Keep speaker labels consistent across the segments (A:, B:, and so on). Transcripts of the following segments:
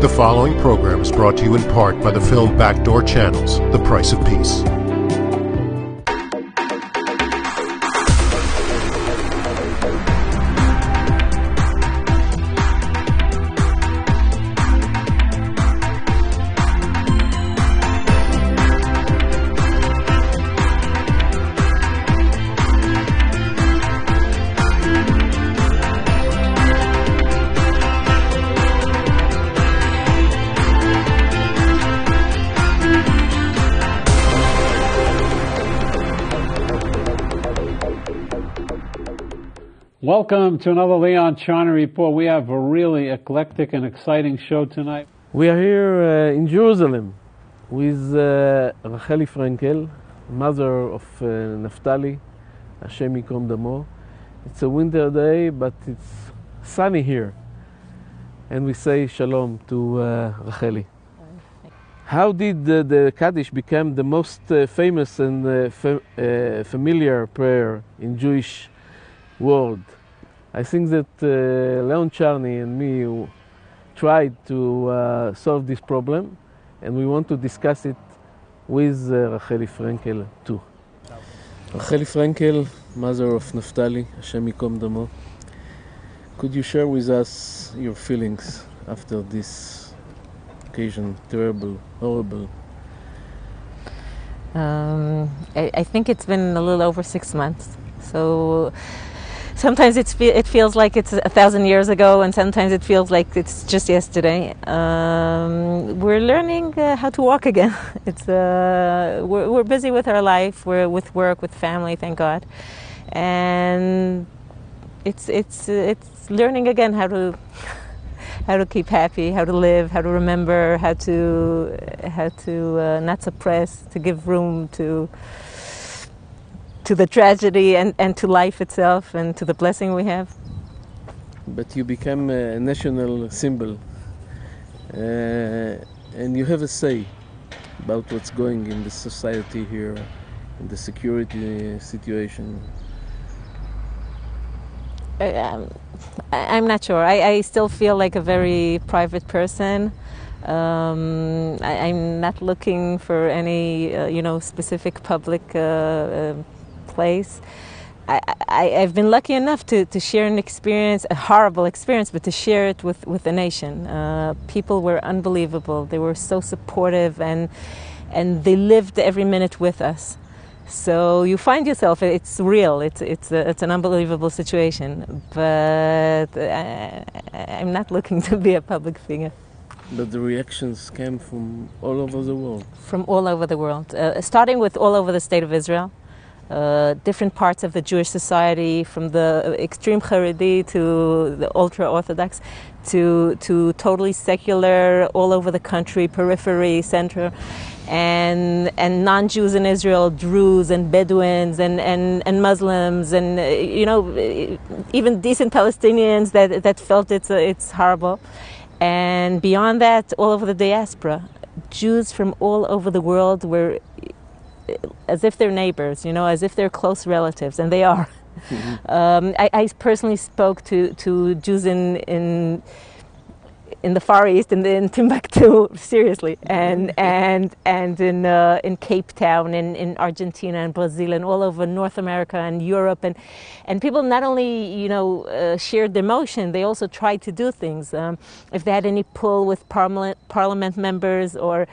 A: The following program is brought to you in part by the film Backdoor Channels, The Price of Peace.
B: Welcome to another Leon Charney Report. We have a really eclectic and exciting show tonight.
C: We are here in Jerusalem with Rachel Fraenkel, mother of Naftali, Hashem Yikom Damo. It's a winter day, but it's sunny here. And we say shalom to Racheli. How did the Kaddish become the most famous and familiar prayer in Jewish world? I think that Leon Charney and me tried to solve this problem, and we want to discuss it with Rachel Fraenkel too. Rachel Fraenkel, mother of Naftali, Hashem Yikom Damo. Could you share with us your feelings after this occasion? Terrible, horrible.
D: I think it's been a little over 6 months. So sometimes it feels like it's 1,000 years ago, and sometimes it feels like it's just yesterday. We're learning how to walk again. We're busy with our life. We're with work, with family, thank God, and it's learning again how to keep happy, how to live, how to remember, how to not suppress, to give room to the tragedy and to life itself and to the blessing we have.
C: But you become a national symbol, and you have a say about what's going in the society here, in the security situation.
D: I'm not sure. I still feel like a very private person. I'm not looking for any specific public place. I've been lucky enough to share an experience, a horrible experience, but to share it with the nation. People were unbelievable. They were so supportive, and they lived every minute with us. So you find yourself, it's real, it's an unbelievable situation, but I'm not looking to be a public figure.
C: But the reactions came from all over the world. From
D: all over the world, starting with all over the state of Israel. Different parts of the Jewish society, from the extreme Haredi to the ultra-Orthodox, to totally secular, all over the country, periphery, center, and non-Jews in Israel, Druze and Bedouins and Muslims, and even decent Palestinians that felt it's horrible. And beyond that, all over the diaspora, Jews from all over the world were as if they're neighbors, as if they're close relatives, and they are. Mm-hmm. I personally spoke to Jews in the Far East, in Timbuktu, seriously, and in Cape Town, in Argentina and Brazil, and all over North America and Europe, and people not only shared their emotion, they also tried to do things. If they had any pull with parliament members, or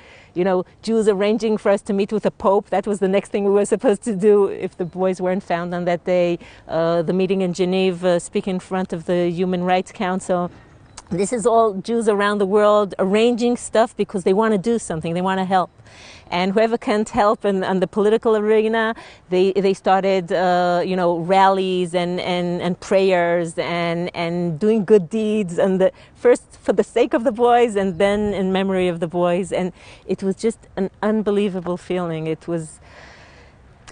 D: Jews arranging for us to meet with the Pope. That was the next thing we were supposed to do if the boys weren't found on that day. The meeting in Geneva, speaking in front of the Human Rights Council. This is all Jews around the world arranging stuff because they want to do something, they want to help. And whoever can't help in the political arena, they started rallies and prayers and doing good deeds, and first for the sake of the boys and then in memory of the boys. And it was just an unbelievable feeling.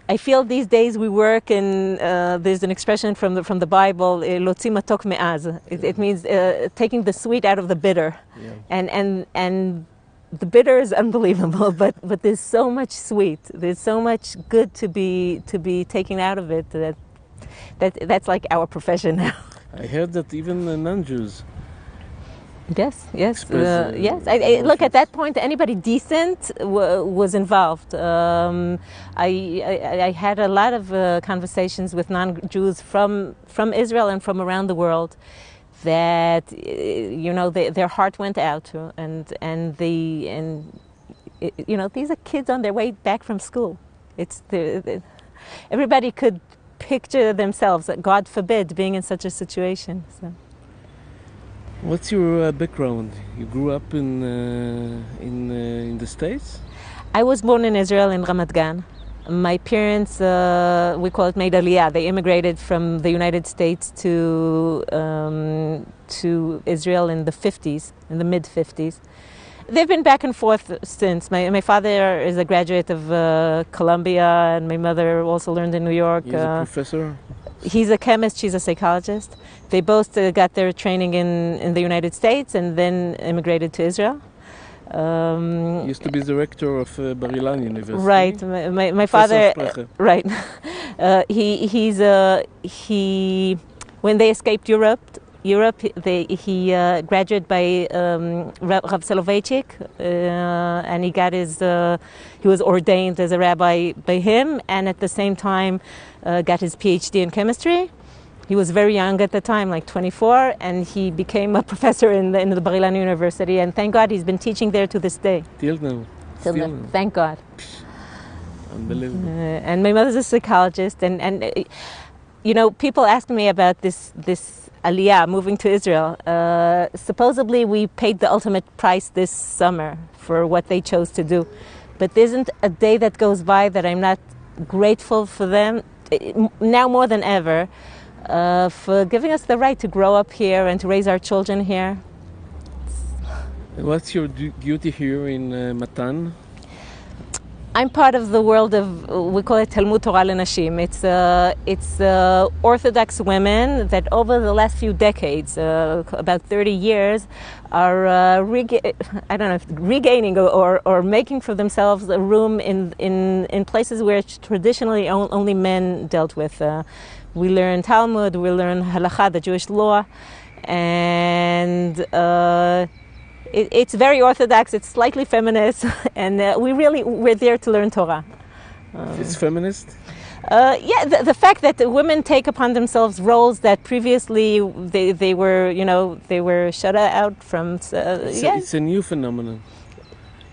D: I feel these days we work in, there's an expression from the Bible, "Lotzi matok me'az." It means taking the sweet out of the bitter. Yeah. And the bitter is unbelievable, but there's so much sweet, there's so much good to be taken out of it that's like our profession now.
C: I heard that even the non-Jews
D: Yes, yes,
C: Express,
D: yes. Look, at that point, anybody decent was involved. I had a lot of conversations with non-Jews from Israel and from around the world that their heart went out to, and these are kids on their way back from school. Everybody could picture themselves, God forbid, being in such a situation. So.
C: What's your background? You grew up in the States?
D: I was born in Israel in Ramat Gan. My parents, we call it made Aliyah. They immigrated from the United States to Israel in the 50s, in the mid-50s. They've been back and forth since. My father is a graduate of Columbia, and my mother also learned in New York.
C: He's a professor?
D: He's a chemist, she's a psychologist. They both got their training in the United States and then immigrated to Israel.
C: Used to be the rector of Bar Ilan University.
D: Right, my father. Right, when they escaped Europe, he graduated by Rav Soloveitchik, and he got he was ordained as a rabbi by him, and at the same time got his PhD in chemistry. He was very young at the time, like 24, and he became a professor in the Bar Ilan University, and thank God he's been teaching there to this day.
C: Till now.
D: Thank God.
C: Unbelievable.
D: And my mother's a psychologist, and people ask me about this Aliyah, moving to Israel. Supposedly we paid the ultimate price this summer for what they chose to do. But there isn't a day that goes by that I'm not grateful for them, now more than ever, for giving us the right to grow up here and to raise our children here.
C: What's your duty here in Matan?
D: I'm part of the world of, we call it Talmud Torah Lenashim. It's Orthodox women that over the last few decades, about 30 years, are regaining or making for themselves a room in places where traditionally only men dealt with. We learn Talmud, we learn Halakha, the Jewish law, and it's very Orthodox, it's slightly feminist, and we're there to learn Torah.
C: It's feminist?
D: The fact that the women take upon themselves roles that previously they were shut out from.
C: It's a new phenomenon.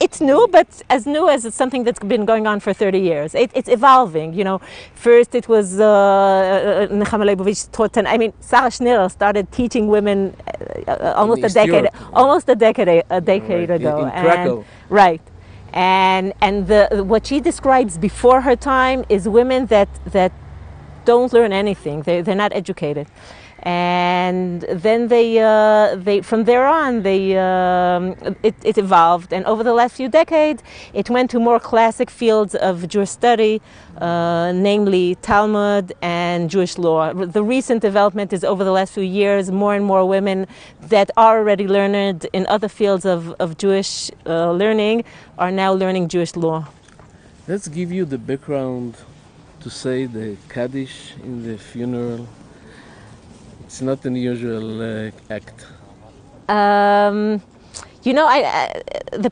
D: It's new, but as new as it's something that's been going on for 30 years. It's evolving, First it was Nechama Leibovitch taught, Sarah Schneer started teaching women almost a decade ago.
C: In Krakow.
D: Right. And what she describes before her time is women that don't learn anything. They're not educated. And then they from there on it evolved, and over the last few decades it went to more classic fields of Jewish study, namely Talmud and Jewish law. The recent development is over the last few years more and more women that are already learned in other fields of Jewish learning are now learning Jewish law.
C: Let's give you the background to say the Kaddish in the funeral. It's not an usual act. The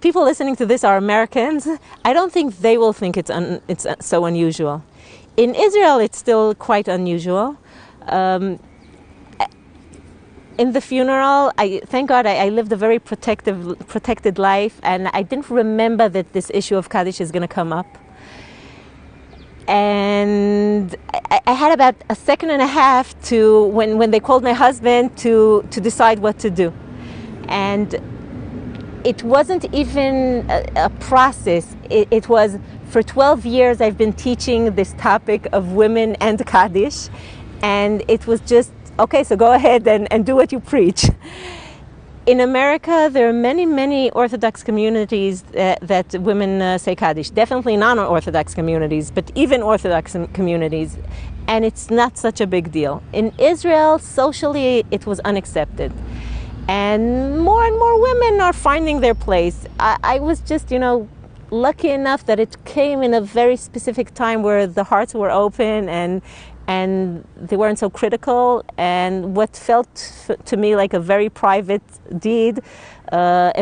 C: people listening to this are Americans. I don't think they will think it's so unusual. In Israel, it's still quite unusual. In the funeral, thank God I lived a very protected life, and I didn't remember that this issue of Kaddish is going to come up. And I had about a second and a half to when they called my husband to decide what to do. And it wasn't even a process. It was, for 12 years I've been teaching this topic of women and Kaddish, and it was just, okay, so go ahead and do what you preach. In America, there are many, many Orthodox communities that women say Kaddish. Definitely non-Orthodox communities, but even Orthodox communities. And it's not such a big deal. In Israel, socially, it was unaccepted. And more women are finding their place. I was just, lucky enough that it came in a very specific time where the hearts were open and
D: and they weren't so critical, and what felt to me like a very private deed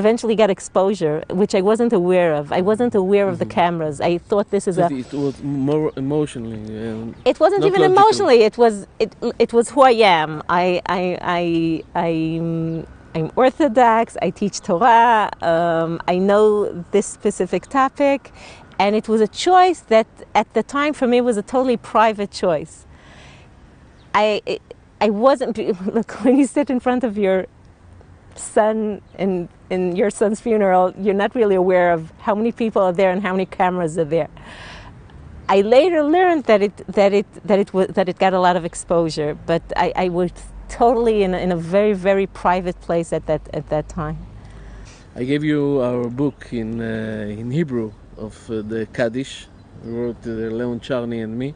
D: eventually got exposure, which I wasn't aware of. I wasn't aware of the cameras. I thought this is
C: It was more emotionally.
D: It wasn't even
C: logical.
D: emotionally. It was who I am. I'm Orthodox. I teach Torah. I know this specific topic, and it was a choice that at the time for me was a totally private choice. I wasn't. Look, when you sit in front of your son in your son's funeral, you're not really aware of how many people are there and how many cameras are there. I later learned that it got a lot of exposure, but I was totally in a very, very private place at that time.
C: I gave you our book in Hebrew of the Kaddish. We wrote Leon Charney and me,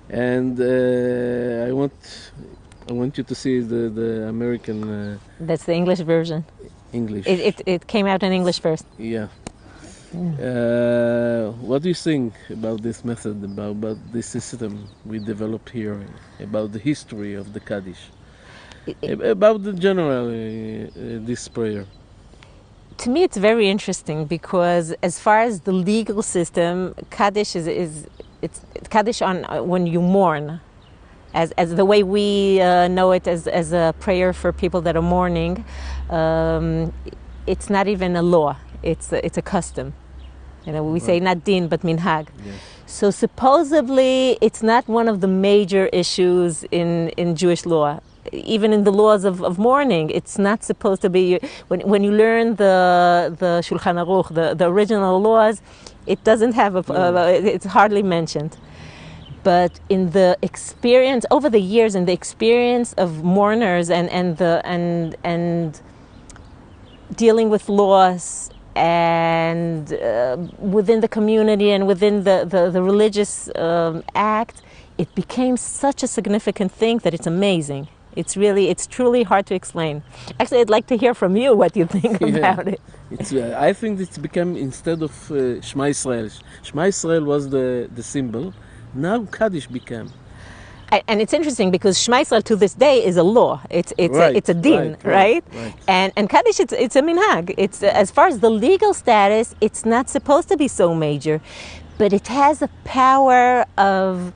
C: and I want you to see the American.
D: That's the English version.
C: English.
D: It came out in English first.
C: Yeah. What do you think about this method, about this system we developed here, about the history of the Kaddish, about the general this prayer?
D: To me, it's very interesting because as far as the legal system, Kaddish it's Kaddish on when you mourn, as the way we know it as a prayer for people that are mourning. It's not even a law. It's a custom. You know, we say not din but minhag.
C: Yes.
D: So supposedly it's not one of the major issues in Jewish law. Even in the laws of mourning, it's not supposed to be. When you learn the Shulchan Aruch, the original laws, it doesn't have it's hardly mentioned. But in the experience over the years, in the experience of mourners and dealing with loss, and within the community and within the religious act, it became such a significant thing that it's amazing. It's truly hard to explain. Actually, I'd like to hear from you what you think about it.
C: I think it's become, instead of Shema Yisrael. Shema Yisrael was the symbol. Now Kaddish became.
D: And it's interesting because Shema Yisrael to this day is a law. It's a din, right? And Kaddish, it's a minhag. It's as far as the legal status, it's not supposed to be so major, but it has a power of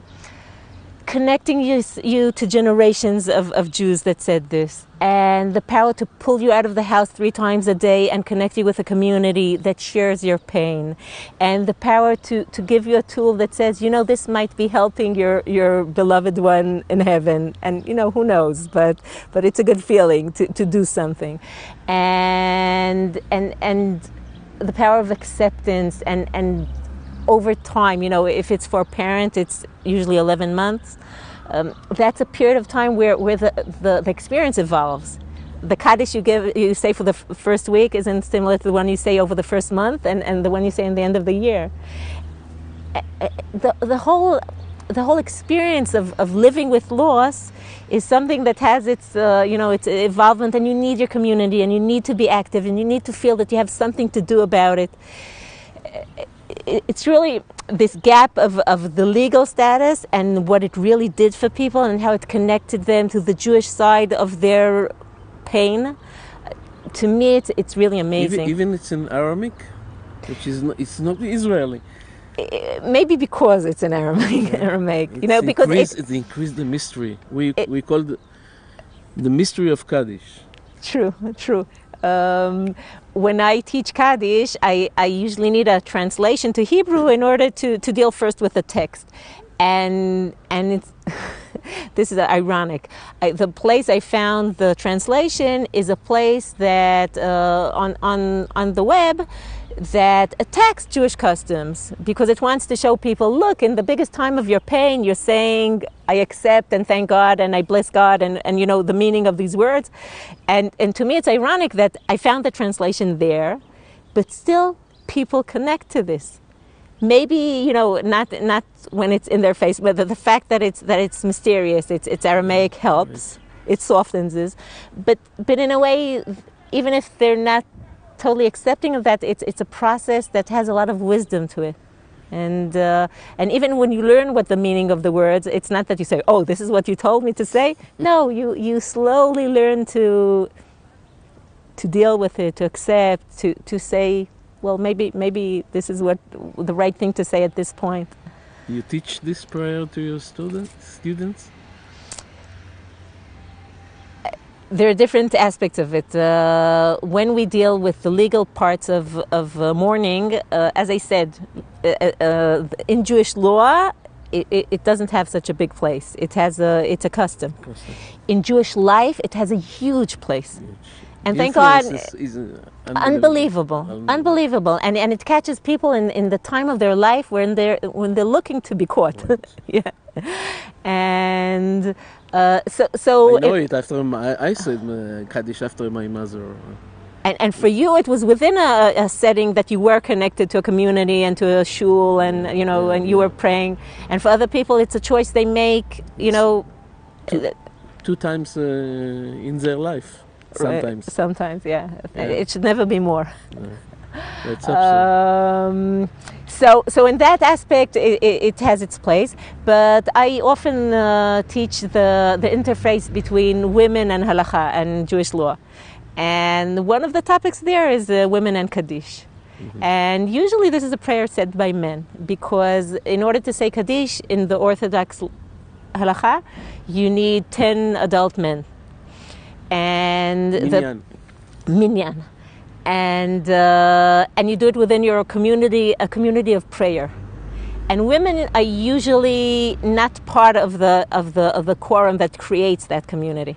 D: connecting you to generations of Jews that said this, and the power to pull you out of the house 3 times a day and connect you with a community that shares your pain, and the power to give you a tool that says, you know, this might be helping your beloved one in heaven, and you know, who knows, but it's a good feeling to do something, and the power of acceptance and over time, you know, if it's for a parent, it's usually 11 months. That's a period of time where the experience evolves. The Kaddish you say for the first week isn't similar to the one you say over the first month and the one you say in the end of the year. The whole experience of living with loss is something that has its its involvement, and you need your community, and you need to be active, and you need to feel that you have something to do about it. It's really this gap of the legal status and what it really did for people and how it connected them to the Jewish side of their pain. To me, it's really amazing.
C: Even it's in Aramaic, which is it's not Israeli.
D: Maybe because it's in Aramaic, you know, because
C: it increased the mystery. We call the mystery of Kaddish.
D: True. When I teach Kaddish, I usually need a translation to Hebrew in order to deal first with the text. And it's this is ironic. The place I found the translation is a place that on the web that attacks Jewish customs because it wants to show people, look, in the biggest time of your pain, you're saying, I accept and thank God and I bless God and you know the meaning of these words. And to me, it's ironic that I found the translation there, but still people connect to this. Maybe, you know, not when it's in their face, but the fact that it's mysterious, it's Aramaic helps, it softens it. But in a way, even if they're not totally accepting of that, it's a process that has a lot of wisdom to it. And even when you learn what the meaning of the words, it's not that you say, "Oh, this is what you told me to say." No, you slowly learn to deal with it, to accept, to say, well, maybe this is what the right thing to say at this point.
C: You teach this prayer to your students?
D: There are different aspects of it. When we deal with the legal parts of mourning, as I said, in Jewish law, it doesn't have such a big place. It's a custom. In Jewish life, it has a huge place. And thank God,
C: is
D: unbelievable. And it catches people in the time of their life when they're looking to be caught.
C: Right.
D: Yeah. And so
C: I know it after I said Kaddish after my mother.
D: And for you, it was within a setting that you were connected to a community and to a shul, and and you were praying. And for other people, it's a choice they make.
C: Two times in their life. Sometimes.
D: Sometimes, yeah. It should never be more.
C: That's absurd.
D: So in that aspect, it has its place. But I often teach the interface between women and halakha and Jewish law. And one of the topics there is women and Kaddish. Mm-hmm. And usually this is a prayer said by men, because in order to say Kaddish in the Orthodox halakha, you need 10 adult men. And minyan, and you do it within your community, a community of prayer. And women are usually not part of the quorum that creates that community,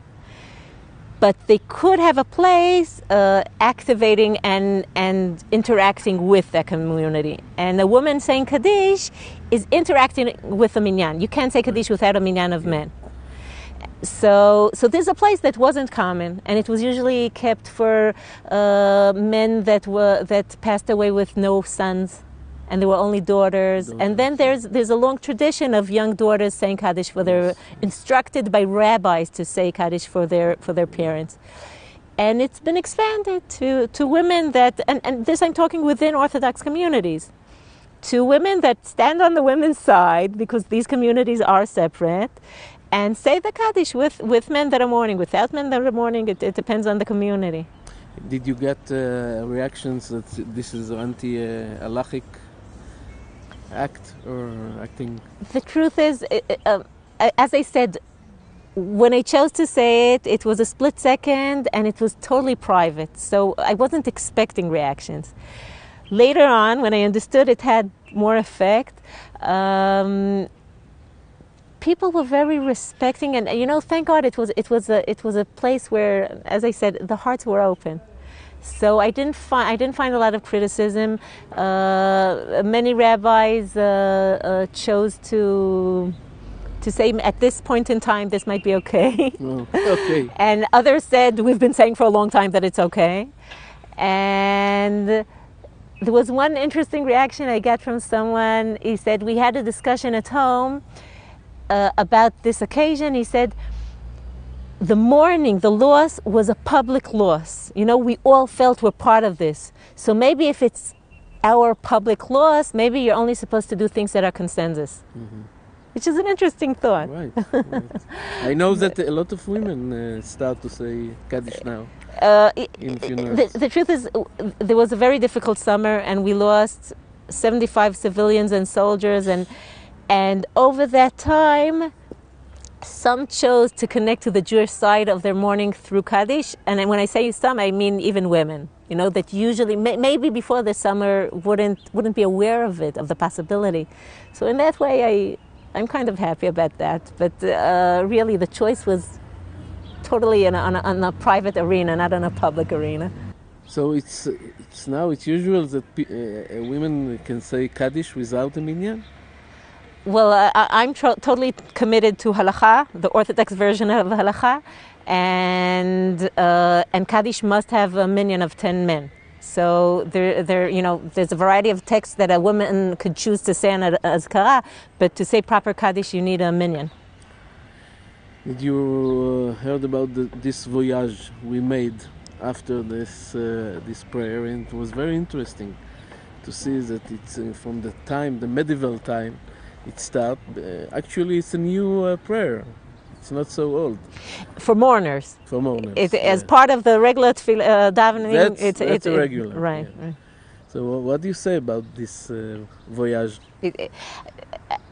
D: but they could have a place activating and interacting with that community. And a woman saying Kaddish is interacting with a minyan. You can't say Kaddish without a minyan of men. So there's a place that wasn't common, and it was usually kept for men that passed away with no sons, and there were only daughters. And then there's a long tradition of young daughters saying Kaddish for their, instructed by rabbis to say Kaddish for their parents. And it's been expanded to women that, and this I'm talking within Orthodox communities, to women that stand on the women's side, because these communities are separate, and say the Kaddish with men that are mourning, without men that are mourning. It depends on the community.
C: Did you get reactions that this is anti-halachic act or acting?
D: The truth is, as I said, when I chose to say it, it was a split second and it was totally private. So I wasn't expecting reactions. Later on, when I understood it had more effect, people were very respecting, and thank God it was a place where, as I said, the hearts were open. So I didn't find a lot of criticism. Many rabbis chose to say at this point in time this might be okay.
C: Oh, okay.
D: And others said we've been saying for a long time that it's okay. And there was one interesting reaction I got from someone. He said, we had a discussion at home about this occasion. He said, the mourning, the loss was a public loss. We all felt we're part of this. So maybe if it's our public loss, maybe you're only supposed to do things that are consensus. Mm-hmm. Which is an interesting thought.
C: Right. I know that a lot of women start to say Kaddish now. In funerals.
D: The truth is, there was a very difficult summer, and we lost 75 civilians and soldiers, and over that time, some chose to connect to the Jewish side of their mourning through Kaddish. And when I say some, I mean even women. That usually, maybe before the summer, wouldn't be aware of it, of the possibility. So in that way, I'm kind of happy about that. But really, the choice was totally on a private arena, not on a public arena.
C: So it's usual that women can say Kaddish without a minyan?
D: Well, I'm totally committed to halakha, the Orthodox version of halakha, and Kaddish must have a minyan of 10 men. So there's a variety of texts that a woman could choose to say an azkara, but to say proper Kaddish, you need a minyan.
C: Did you heard about this voyage we made after this prayer? And it was very interesting to see that it's from the time, the medieval time, it started. Actually, it's a new prayer. It's not so old.
D: For mourners.
C: For mourners.
D: As part of the regular davening.
C: That's a regular.
D: Right.
C: Yeah. So what do you say about this voyage?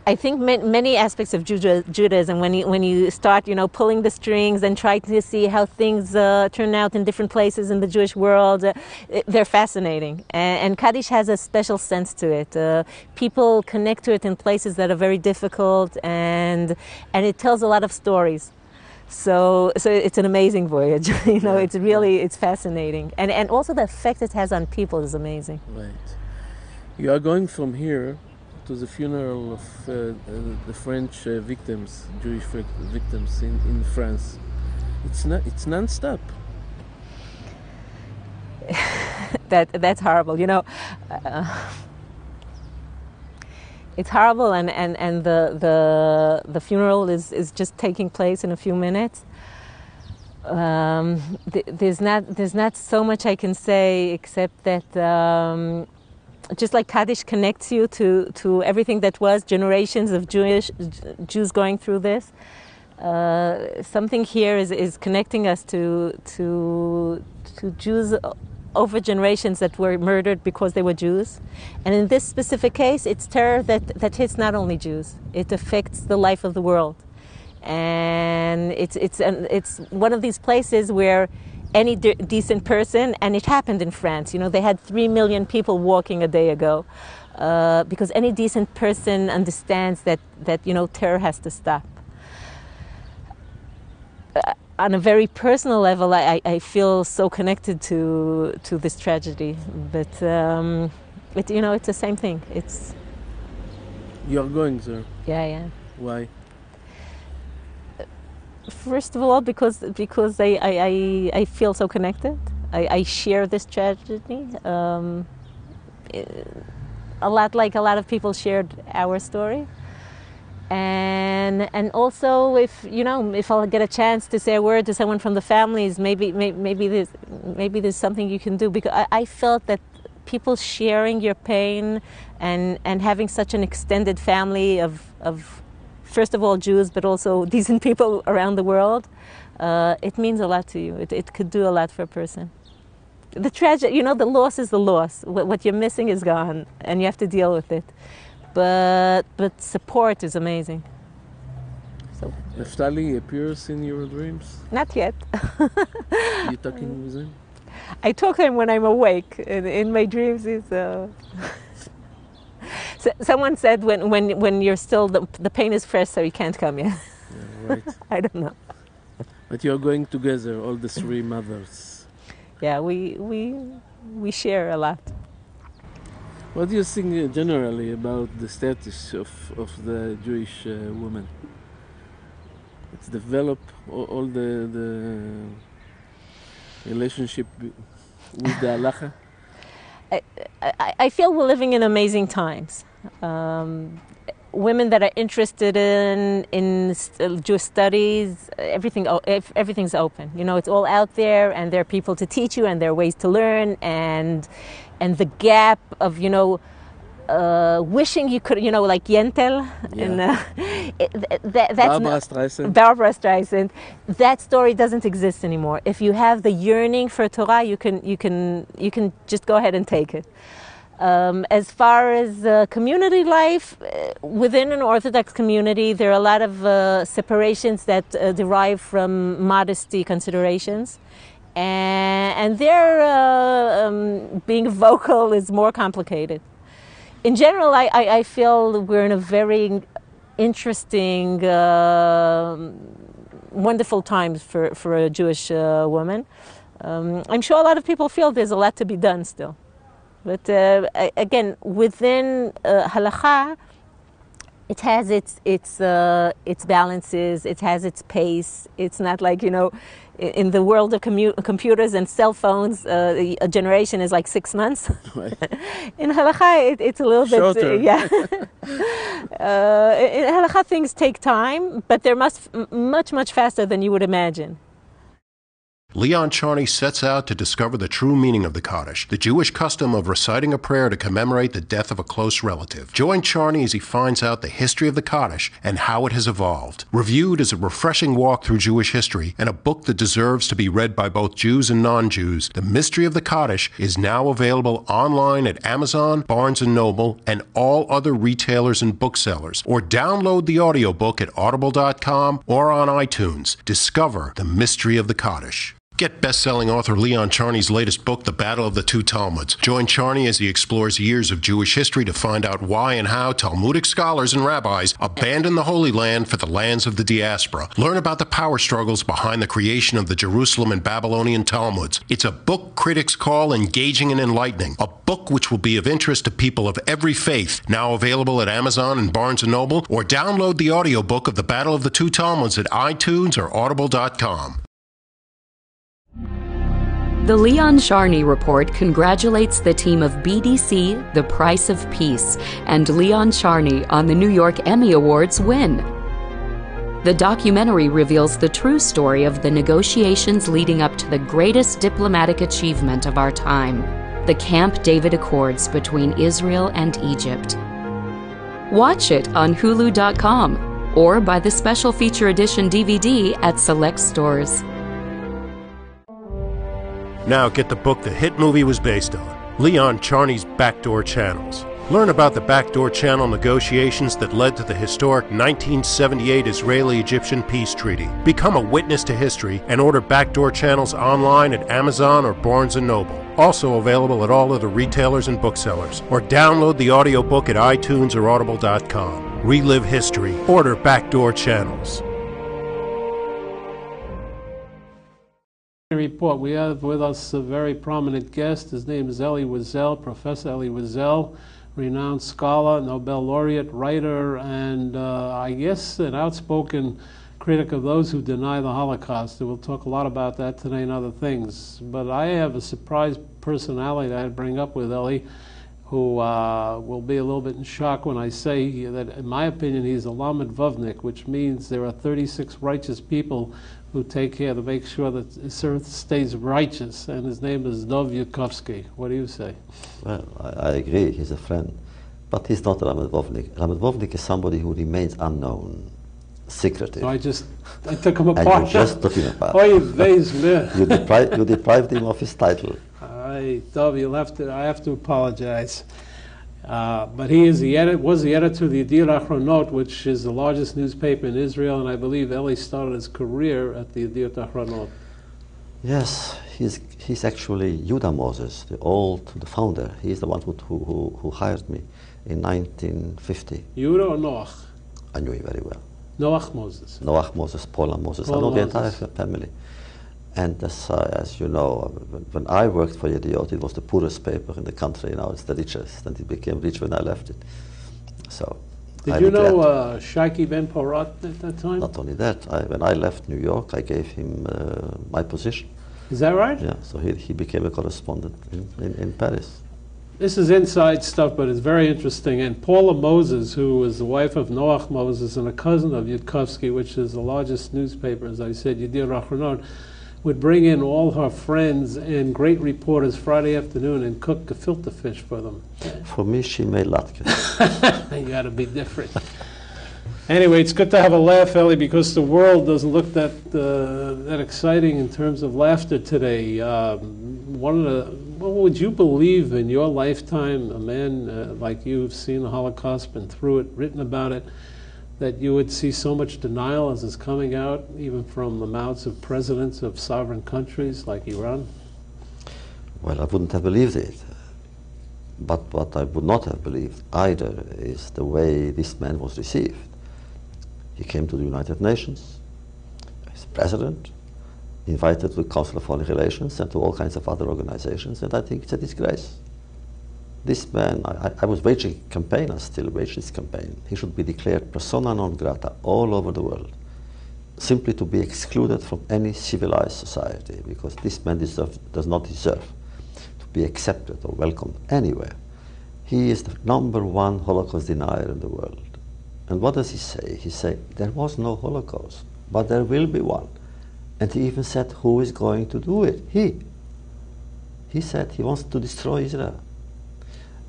D: I think many aspects of Judaism, when you start, pulling the strings and trying to see how things turn out in different places in the Jewish world, they're fascinating. And Kaddish has a special sense to it. People connect to it in places that are very difficult, and it tells a lot of stories. So it's an amazing voyage. It's fascinating, and also the effect it has on people is amazing.
C: Right. You are going from here to the funeral of the French victims, Jewish victims in France. It's non-stop.
D: That's horrible. It's horrible, and the funeral is just taking place in a few minutes. There's not so much I can say except that just like Kaddish connects you to everything that was generations of Jews going through this, something here is connecting us to Jews over generations that were murdered because they were Jews. And in this specific case, it's terror that hits not only Jews, it affects the life of the world. And it's one of these places where any decent person, and it happened in France, they had 3 million people walking a day ago, because any decent person understands that terror has to stop. On a very personal level, I feel so connected to this tragedy, but it's the same thing.
C: You're going there?
D: Yeah.
C: Why?
D: First of all, because I feel so connected. I share this tragedy. A lot like a lot of people shared our story. And also, if I'll get a chance to say a word to someone from the families, maybe there's something you can do, because I felt that people sharing your pain and having such an extended family of first of all Jews, but also decent people around the world, it means a lot to you. It could do a lot for a person. The tragedy, the loss is the loss. What you're missing is gone, and you have to deal with it. But support is amazing. So
C: Naftali appears in your dreams?
D: Not yet.
C: You talking with him?
D: I talk to him when I'm awake. In my dreams, he's. Someone said when you're still the pain is fresh, so you can't come yet.
C: Yeah, right.
D: I don't know.
C: But you're going together, all the 3 mothers.
D: Yeah, we share a lot.
C: What do you think generally about the status of the Jewish woman? It's developed all the relationship with the halacha?
D: I feel we're living in amazing times. Women that are interested in Jewish studies, everything's open. It's all out there, and there are people to teach you, and there are ways to learn, and the gap of wishing you could, like Yentl, and that's Barbara Streisand. That story doesn't exist anymore. If you have the yearning for Torah, you can just go ahead and take it. As far as community life, within an Orthodox community, there are a lot of separations that derive from modesty considerations. And their being vocal is more complicated. In general, I feel we're in a very interesting, wonderful times for a Jewish woman. I'm sure a lot of people feel there's a lot to be done still. But again, within halakha, it has its balances, it has its pace. It's not like, in the world of computers and cell phones, a generation is like 6 months. Right. In halakha, it's a little
C: shorter.
D: Bit, yeah. In halakha, things take time, but they're much faster than you would imagine.
A: Leon Charney sets out to discover the true meaning of the Kaddish, the Jewish custom of reciting a prayer to commemorate the death of a close relative. Join Charney as he finds out the history of the Kaddish and how it has evolved. Reviewed as a refreshing walk through Jewish history and a book that deserves to be read by both Jews and non-Jews, The Mystery of the Kaddish is now available online at Amazon, Barnes & Noble, and all other retailers and booksellers, or download the audiobook at audible.com or on iTunes. Discover the mystery of the Kaddish. Get best-selling author Leon Charney's latest book, The Battle of the Two Talmuds. Join Charney as he explores years of Jewish history to find out why and how Talmudic scholars and rabbis abandoned the Holy Land for the lands of the diaspora. Learn about the power struggles behind the creation of the Jerusalem and Babylonian Talmuds. It's a book critics call engaging and enlightening, a book which will be of interest to people of every faith. Now available at Amazon and Barnes & Noble, or download the audiobook of The Battle of the Two Talmuds at iTunes or audible.com.
E: The Leon Charney Report congratulates the team of BDC, The Price of Peace, and Leon Charney on the New York Emmy Awards win. The documentary reveals the true story of the negotiations leading up to the greatest diplomatic achievement of our time, the Camp David Accords between Israel and Egypt. Watch it on Hulu.com or buy the special feature edition DVD at select stores.
A: Now get the book the hit movie was based on, Leon Charney's Backdoor Channels. Learn about the backdoor channel negotiations that led to the historic 1978 Israeli-Egyptian peace treaty. Become a witness to history and order Backdoor Channels online at Amazon or Barnes & Noble. Also available at all other retailers and booksellers. Or download the audiobook at iTunes or audible.com. Relive history. Order Backdoor Channels.
B: Report. We have with us a very prominent guest. His name is Elie Wiesel, Professor Elie Wiesel, renowned scholar, Nobel laureate, writer, and I guess an outspoken critic of those who deny the Holocaust. And we'll talk a lot about that today and other things. But I have a surprise personality that I'd bring up with Elie, who will be a little bit in shock when I say that, in my opinion, he's a Lamed Vavnik, which means there are 36 righteous people who take care to make sure that this earth stays righteous, and his name is Dov Yudkowsky. What do you say?
F: Well, I agree, he's a friend, but he's not a Lamed Vavnik. Lamed Vavnik is somebody who remains unknown, secretive.
B: So I took him apart.
F: And you just took him apart.
B: You
F: deprived him of his title.
B: Dov, I have to apologize. But he is was the editor of the Yediot Achronot, which is the largest newspaper in Israel, and I believe Elie started his career at the Yediot Achronot.
F: Yes, he's actually Yudah Moses, the founder. He's the one who hired me in 1950.
B: Yudah or Noach?
F: I knew him very well.
B: Noach Moses.
F: Noach Moses, Paula Moses. I know the entire family. And as you know, when I worked for Yediot, it was the poorest paper in the country. Now it's the richest, and it became rich when I left it. So,
B: did you know Shaiki Ben Porat at that time?
F: Not only that, when I left New York, I gave him my position.
B: Is that right?
F: Yeah. So he became a correspondent in Paris.
B: This is inside stuff, but it's very interesting. And Paula Moses, who was the wife of Noach Moses and a cousin of Yudkowsky, which is the largest newspaper, as I said, Yediot Achronot, would bring in all her friends and great reporters Friday afternoon and cook gefilte fish for them.
F: For me, she made latkes.
B: You got to be different. Anyway, it's good to have a laugh, Elie, because the world doesn't look that exciting in terms of laughter today. What would you believe in your lifetime, a man like you who've seen the Holocaust, been through it, written about it, that you would see so much denial as is coming out, even from the mouths of presidents of sovereign countries like Iran?
F: Well, I wouldn't have believed it. But what I would not have believed either is the way this man was received. He came to the United Nations as president, invited to the Council of Foreign Relations and to all kinds of other organizations, and I think it's a disgrace. This man, I was waging a campaign, I still wage this campaign. He should be declared persona non grata all over the world, simply to be excluded from any civilized society, because this man does not deserve to be accepted or welcomed anywhere. He is the #1 Holocaust denier in the world. And what does he say? He says, there was no Holocaust, but there will be one. And he even said, who is going to do it? He. He said he wants to destroy Israel.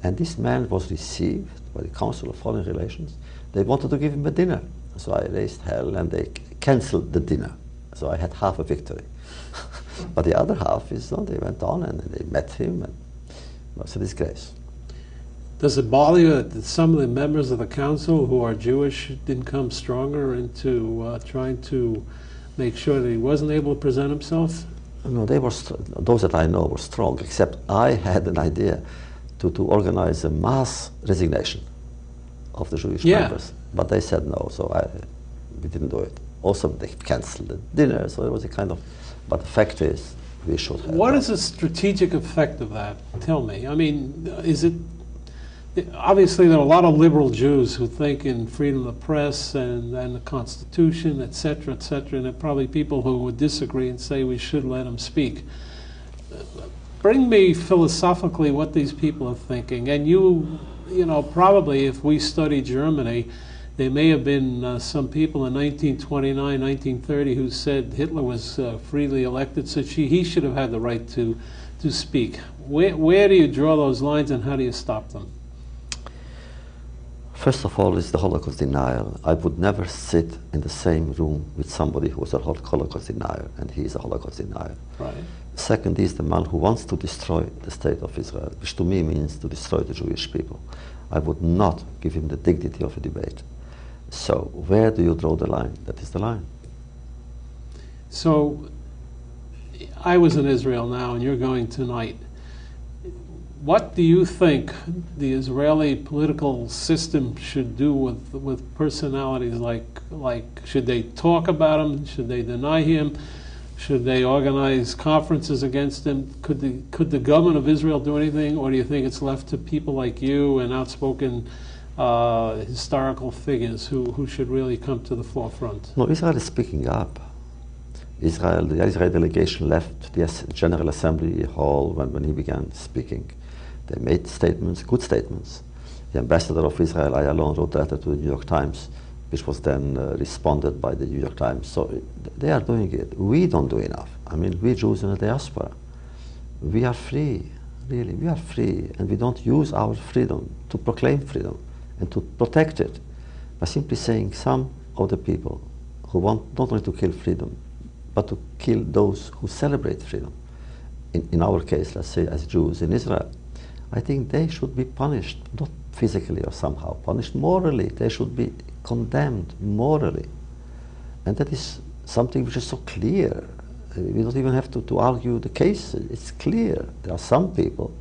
F: And this man was received by the Council of Foreign Relations. They wanted to give him a dinner. So I raised hell and they cancelled the dinner. So I had half a victory. But the other half is, they went on and they met him, and it was a disgrace.
B: Does it bother you that some of the members of the council who are Jewish didn't come stronger into trying to make sure that he wasn't able to present himself?
F: No, they were those that I know were strong, except I had an idea to organize a mass resignation of the Jewish members. But they said no, so we didn't do it. Also, they canceled the dinner, so it was a kind of... But the fact is, we should have...
B: What is the strategic effect of that? Tell me. I mean, is it... Obviously, there are a lot of liberal Jews who think in freedom of the press and the Constitution, et cetera, and there are probably people who would disagree and say we should let them speak. Bring me philosophically what these people are thinking. And you know, probably if we study Germany, there may have been some people in 1929, 1930 who said Hitler was freely elected, so he should have had the right to speak. Where do you draw those lines and how do you stop them?
F: First of all, is the Holocaust denial. I would never sit in the same room with somebody who was a Holocaust denier, and he is a Holocaust denier.
B: Right.
F: Second is the man who wants to destroy the state of Israel, which to me means to destroy the Jewish people. I would not give him the dignity of a debate. So where do you draw the line? That is the line.
B: So I was in Israel now, and you're going tonight. What do you think the Israeli political system should do with personalities like should they talk about him? Should they deny him? Should they organize conferences against him? Could the government of Israel do anything, or do you think it's left to people like you and outspoken historical figures who should really come to the forefront?
F: No, Israel is speaking up. The Israeli delegation left the General Assembly hall when he began speaking. They made statements, good statements. The ambassador of Israel, Ayalon, wrote a letter to the New York Times, which was then responded by the New York Times. So they are doing it. We don't do enough. I mean, we Jews in the diaspora, we are free, really, we are free, and we don't use our freedom to proclaim freedom and to protect it by simply saying some of the people who want not only to kill freedom, but to kill those who celebrate freedom. In our case, let's say as Jews in Israel, I think they should be punished, not physically or somehow, punished morally. They should be condemned morally. And that is something which is so clear. We don't even have to argue the case. It's clear. There are some people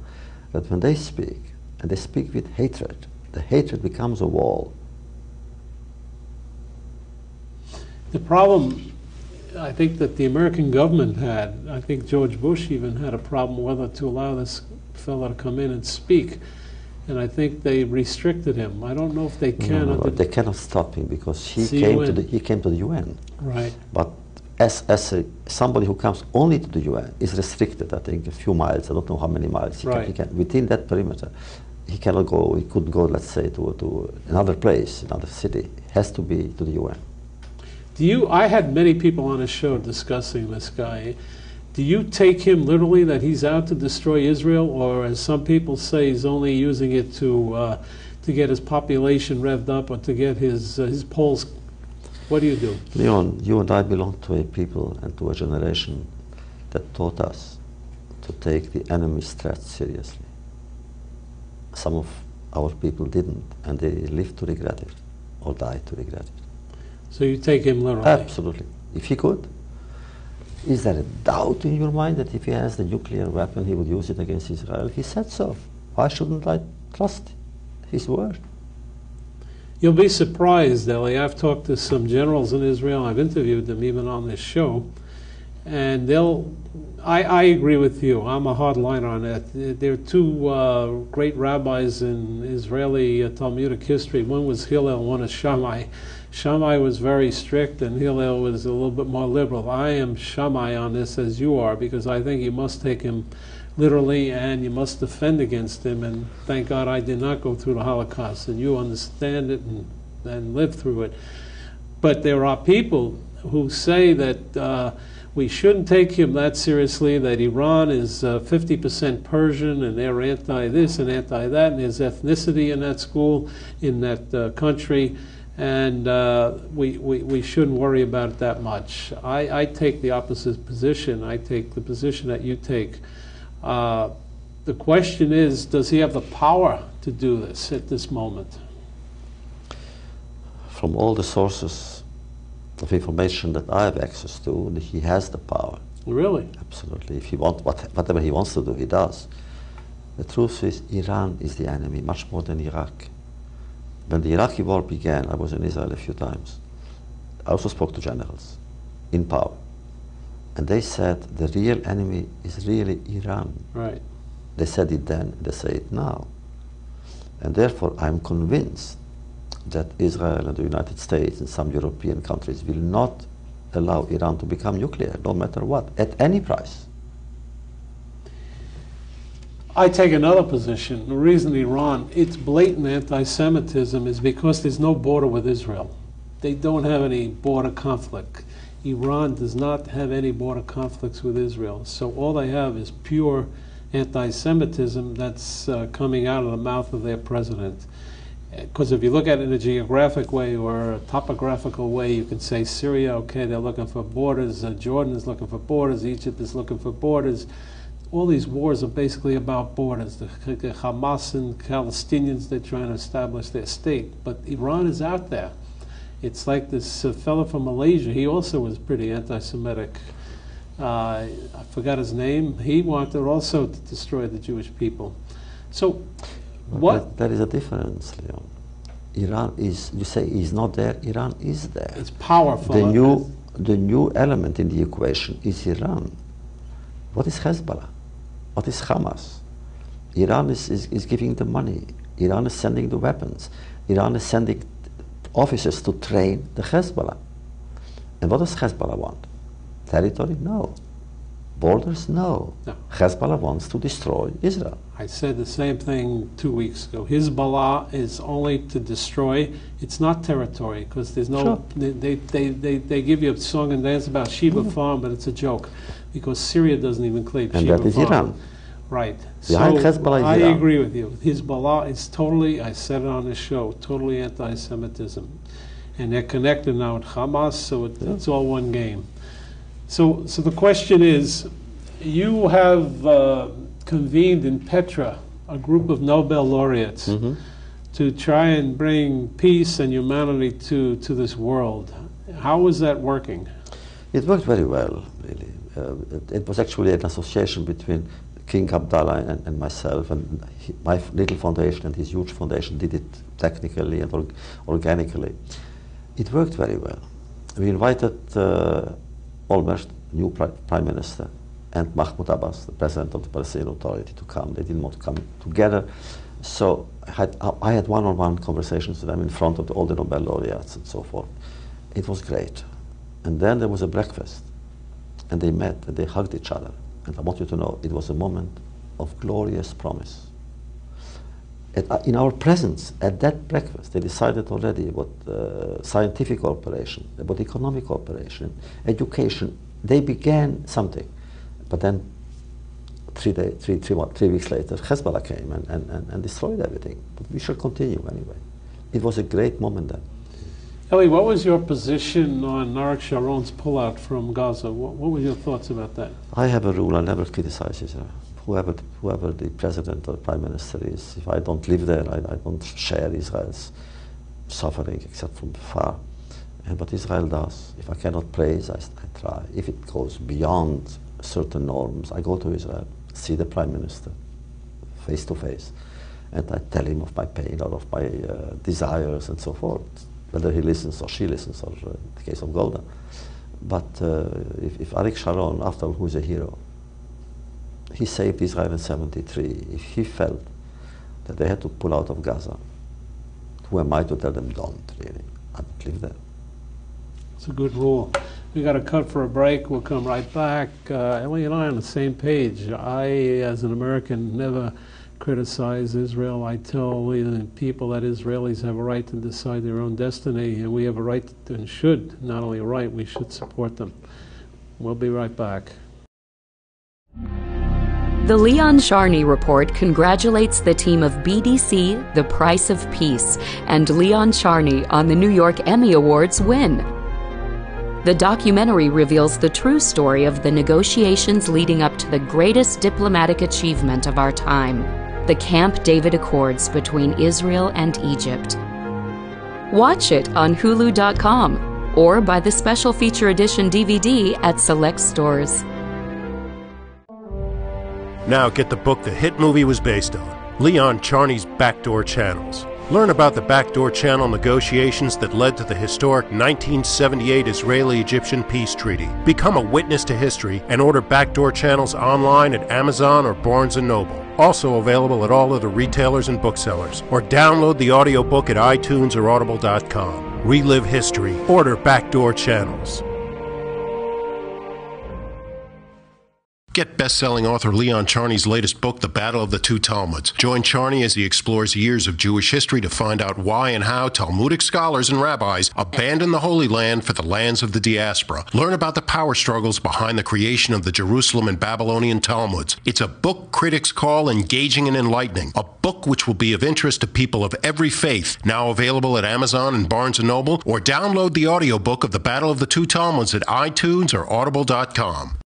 F: that when they speak, and they speak with hatred, the hatred becomes a wall.
B: The problem I think that the American government had, I think George Bush even had a problem whether to allow this fellow to come in and speak, and I think they restricted him. I don't know if they can.
F: No, they cannot stop him because he came to the UN.
B: Right.
F: But as somebody who comes only to the UN is restricted, I think, a few miles. I don't know how many miles. He can within that perimeter. He cannot go. He couldn't go, let's say, to another place, another city. He has to be to the UN.
B: I had many people on a show discussing this guy. Do you take him literally that he's out to destroy Israel, or as some people say, he's only using it to get his population revved up or to get his polls? What do you do?
F: Leon, you and I belong to a people and to a generation that taught us to take the enemy's threats seriously. Some of our people didn't, and they lived to regret it, or died to regret it.
B: So you take him literally?
F: Absolutely. If he could. Is there a doubt in your mind that if he has the nuclear weapon, he would use it against Israel? He said so. Why shouldn't I trust his word?
B: You'll be surprised, Elie. I've talked to some generals in Israel. I've interviewed them even on this show. And I agree with you. I'm a hardliner on that. There are two great rabbis in Israeli Talmudic history. One was Hillel, one is Shammai. Shammai was very strict and Hillel was a little bit more liberal. I am Shammai on this as you are, because I think you must take him literally and you must defend against him. And thank God I did not go through the Holocaust, and you understand it and live through it. But there are people who say that we shouldn't take him that seriously, that Iran is 50% Persian and they're anti-this and anti-that, and there's ethnicity in that school, in that country, and we shouldn't worry about it that much. I take the opposite position. I take the position that you take. The question is, does he have the power to do this at this moment?
F: From all the sources of information that I have access to, he has the power.
B: Really?
F: Absolutely. If he wants, whatever he wants to do, he does. The truth is, Iran is the enemy, much more than Iraq. When the Iraqi war began, I was in Israel a few times. I also spoke to generals in power. And they said the real enemy is really Iran.
B: Right.
F: They said it then, they say it now. And therefore, I'm convinced that Israel and the United States and some European countries will not allow Iran to become nuclear, no matter what, at any price.
B: I take another position. The reason Iran, its blatant anti-Semitism is because there's no border with Israel. They don't have any border conflict. Iran does not have any border conflicts with Israel. So all they have is pure anti-Semitism that's coming out of the mouth of their president. Because if you look at it in a geographic way or a topographical way, you can say Syria, okay, they're looking for borders, Jordan is looking for borders, Egypt is looking for borders. All these wars are basically about borders. The Hamas and Palestinians, they're trying to establish their state. But Iran is out there. It's like this fellow from Malaysia, he also was pretty anti-Semitic. I forgot his name. He wanted also to destroy the Jewish people. So, what?
F: There is a difference, Leon. Iran is, you say he's not there, Iran is there.
B: It's powerful.
F: The new element in the equation is Iran. What is Hezbollah? What is Hamas? Iran is giving the money. Iran is sending the weapons. Iran is sending officers to train the Hezbollah. And what does Hezbollah want? Territory? No. Borders? No. Hezbollah wants to destroy Israel.
B: I said the same thing 2 weeks ago. Hezbollah is only to destroy. It's not territory because there's no.
F: Sure.
B: They give you a song and dance about Sheba Farm, but it's a joke because Syria doesn't even claim
F: and
B: Sheba
F: that is
B: Farm.
F: Iran.
B: Right.
F: Behind Hezbollah is
B: I
F: Iran.
B: agree with you. Hezbollah is totally. I said it on the show. Totally anti-Semitism, and they're connected now with Hamas, so it's all one game. So the question is, you have convened in Petra a group of Nobel laureates to try and bring peace and humanity to this world. How is that working?
F: It worked very well, really. It was actually an association between King Abdallah and myself, and my little foundation and his huge foundation did it technically and organically. It worked very well. We invited Olmert, new prime minister, and Mahmoud Abbas, the president of the Palestinian Authority, to come. They didn't want to come together. So I had one-on-one conversations with them in front of all the Nobel laureates and so forth. It was great. And then there was a breakfast. And they met and they hugged each other. And I want you to know, it was a moment of glorious promise. In our presence, at that breakfast, they decided already about scientific cooperation, about economic cooperation, education. They began something. But then 3 weeks later, Hezbollah came and destroyed everything. But we shall continue anyway. It was a great moment then.
B: Elie, what was your position on Arik Sharon's pullout from Gaza? What were your thoughts about that?
F: I have a rule, I never criticize Israel. Whoever the president or prime minister is, if I don't live there, I don't share Israel's suffering except from far. And what Israel does, if I cannot praise, I try. If it goes beyond certain norms, I go to Israel, see the prime minister face to face, and I tell him of my pain or of my desires and so forth, whether he listens or she listens, or the case of Golda. But if Arik Sharon, after all, who is a hero, he saved Israel in '73. If he felt that they had to pull out of Gaza, who am I to tell them don't, really? I don't live there.
B: It's a good rule. We got to cut for a break. We'll come right back. Elie and I are on the same page. I, as an American, never criticize Israel. I tell the people that Israelis have a right to decide their own destiny, and we have a right to, and should, not only a right, we should support them. We'll be right back.
E: The Leon Charney Report congratulates the team of BDC, The Price of Peace, and Leon Charney on the New York Emmy Awards win. The documentary reveals the true story of the negotiations leading up to the greatest diplomatic achievement of our time, the Camp David Accords between Israel and Egypt. Watch it on Hulu.com or buy the special feature edition DVD at select stores.
A: Now get the book the hit movie was based on, Leon Charney's Backdoor Channels. Learn about the backdoor channel negotiations that led to the historic 1978 Israeli-Egyptian peace treaty. Become a witness to history and order Backdoor Channels online at Amazon or Barnes & Noble. Also available at all other retailers and booksellers. Or download the audiobook at iTunes or Audible.com. Relive history. Order Backdoor Channels. Get best-selling author Leon Charney's latest book, The Battle of the Two Talmuds. Join Charney as he explores years of Jewish history to find out why and how Talmudic scholars and rabbis abandoned the Holy Land for the lands of the diaspora. Learn about the power struggles behind the creation of the Jerusalem and Babylonian Talmuds. It's a book critics call engaging and enlightening. A book which will be of interest to people of every faith. Now available at Amazon and Barnes & Noble, or download the audiobook of The Battle of the Two Talmuds at iTunes or Audible.com.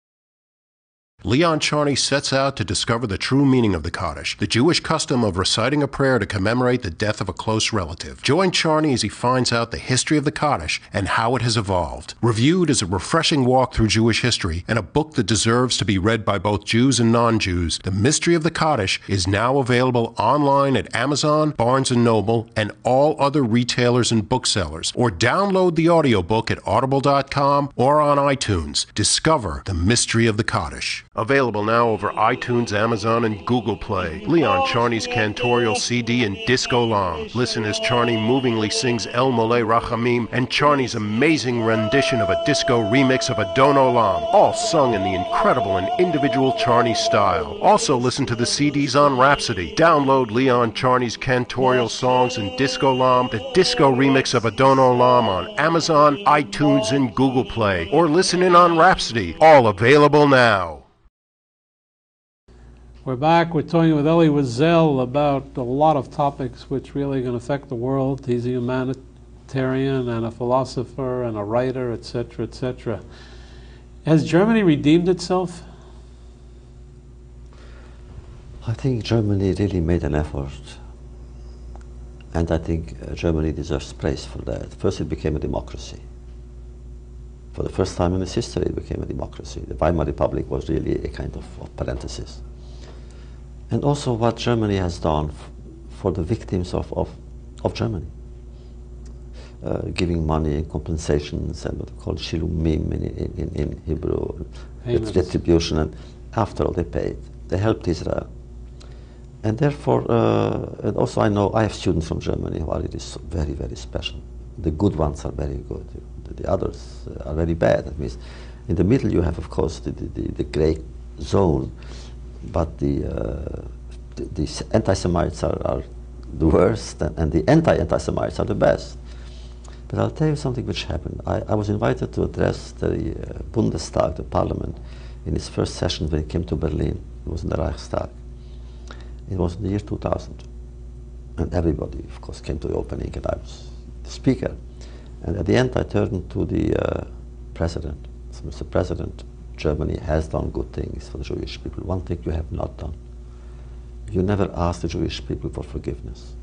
A: Leon Charney sets out to discover the true meaning of the Kaddish, the Jewish custom of reciting a prayer to commemorate the death of a close relative. Join Charney as he finds out the history of the Kaddish and how it has evolved. Reviewed as a refreshing walk through Jewish history and a book that deserves to be read by both Jews and non-Jews, The Mystery of the Kaddish is now available online at Amazon, Barnes & Noble, and all other retailers and booksellers. Or download the audiobook at Audible.com or on iTunes. Discover the Mystery of the Kaddish. Available now over iTunes, Amazon, and Google Play. Leon Charney's cantorial CD in Disco Lam. Listen as Charney movingly sings El Moleh Rachamim and Charney's amazing rendition of a disco remix of Adon Olam, all sung in the incredible and individual Charney style. Also listen to the CDs on Rhapsody. Download Leon Charney's cantorial songs in Disco Lam, the disco remix of Adon Olam on Amazon, iTunes, and Google Play. Or listen in on Rhapsody. All available now.
B: We're back. We're talking with Elie Wiesel about a lot of topics which really are going to affect the world. He's a humanitarian and a philosopher and a writer, etc., etc. Has Germany redeemed itself?
F: I think Germany really made an effort. And I think Germany deserves praise for that. First, it became a democracy. For the first time in its history, it became a democracy. The Weimar Republic was really a kind of parenthesis. And also what Germany has done for the victims of Germany. Giving money and compensations and what we call shilumim in Hebrew, retribution, and after all they paid. They helped Israel. And therefore, and also I have students from Germany who are really very, very special. The good ones are very good. The others are very bad. That means in the middle you have, of course, the gray zone. But the anti-Semites are the worst, and the anti-Semites are the best. But I'll tell you something which happened. I was invited to address the Bundestag, the parliament, in its first session when it came to Berlin. It was in the Reichstag. It was in the year 2000. And everybody, of course, came to the opening, and I was the speaker. And at the end, I turned to the president. So, Mr. President, Germany has done good things for the Jewish people. One thing you have not done. You never asked the Jewish people for forgiveness.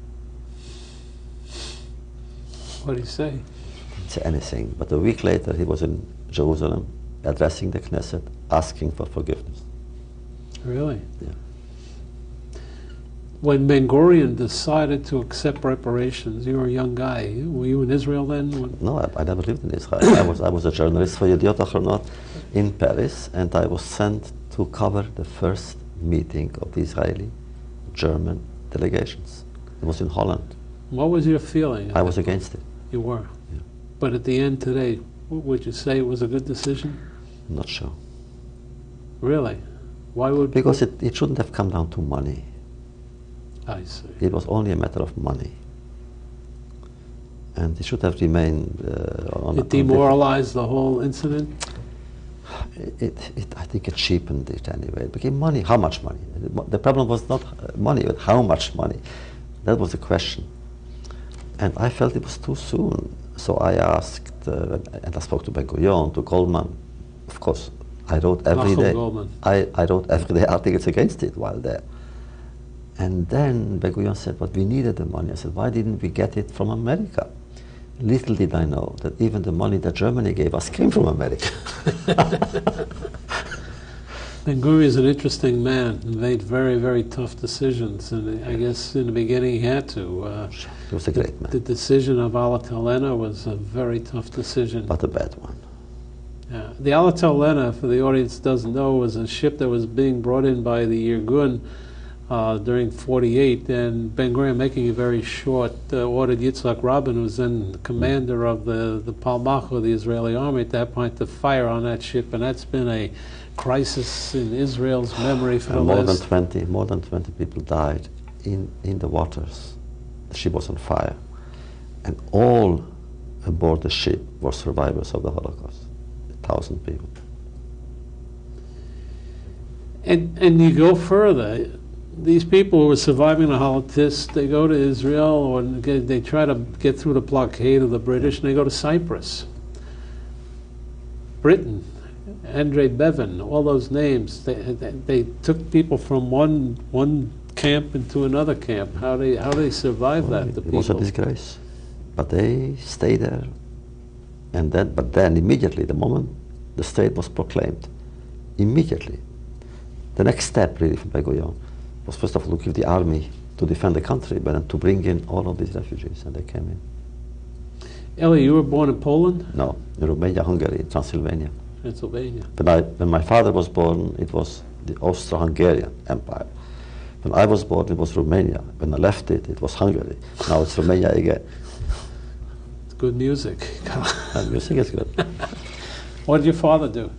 B: What did he say?
F: He didn't say anything. But a week later, he was in Jerusalem, addressing the Knesset, asking for forgiveness.
B: Really?
F: Yeah.
B: When Ben-Gurion decided to accept reparations, you were a young guy. Were you in Israel then?
F: No, I never lived in Israel. I was a journalist for Yediot Achronot in Paris, and I was sent to cover the first meeting of the Israeli-German delegations. It was in Holland.
B: What was your feeling?
F: I was against it.
B: You were?
F: Yeah.
B: But at the end today, would you say it was a good decision?
F: I'm not sure.
B: Really? Why would?
F: Because it shouldn't have come down to money.
B: I see.
F: It was only a matter of money. And it should have remained on...
B: It demoralized the whole incident?
F: I think it cheapened it anyway. It became money. How much money? The problem was not money, but how much money? That was the question. And I felt it was too soon. So I asked, and I spoke to Ben-Gurion, to Goldman. Of course, I wrote every day. I wrote every day articles against it while there. And then Ben-Gurion said, but we needed the money. I said, why didn't we get it from America? Little did I know that even the money that Germany gave us came from America.
B: Ben-Gurion is an interesting man and made very, very tough decisions. And I guess in the beginning he had to.
F: He was a great man.
B: The decision of Alatel Lena was a very tough decision.
F: But a bad one.
B: Yeah. The Alatel Lena, for the audience doesn't know, was a ship that was being brought in by the Irgun during '48, and Ben-Gurion, making it very short, ordered Yitzhak Rabin, who was then the commander of the Palmach, the Israeli army at that point, to fire on that ship, and that's been a crisis in Israel's memory for the last...
F: More than 20 people died in the waters. The ship was on fire, and all aboard the ship were survivors of the Holocaust, 1,000 people.
B: And you go further. These people who were surviving the Holocaust, they go to Israel, or they try to get through the blockade of the British, and they go to Cyprus. Britain, Andre Bevin, all those names, they took people from one camp into another camp. How they survive that, the people?
F: It was a disgrace. But they stayed there. But then immediately, the moment the state was proclaimed, immediately, the next step really for Ben-Gurion was first of all to give the army to defend the country, but then to bring in all of these refugees, and they came in.
B: Elie, you were born in Poland?
F: No, in Romania, Hungary, Transylvania.
B: Pennsylvania.
F: When my father was born, it was the Austro-Hungarian Empire. When I was born, it was Romania. When I left it, it was Hungary. Now it's Romania again.
B: It's good music.
F: Music is good.
B: What did your father do?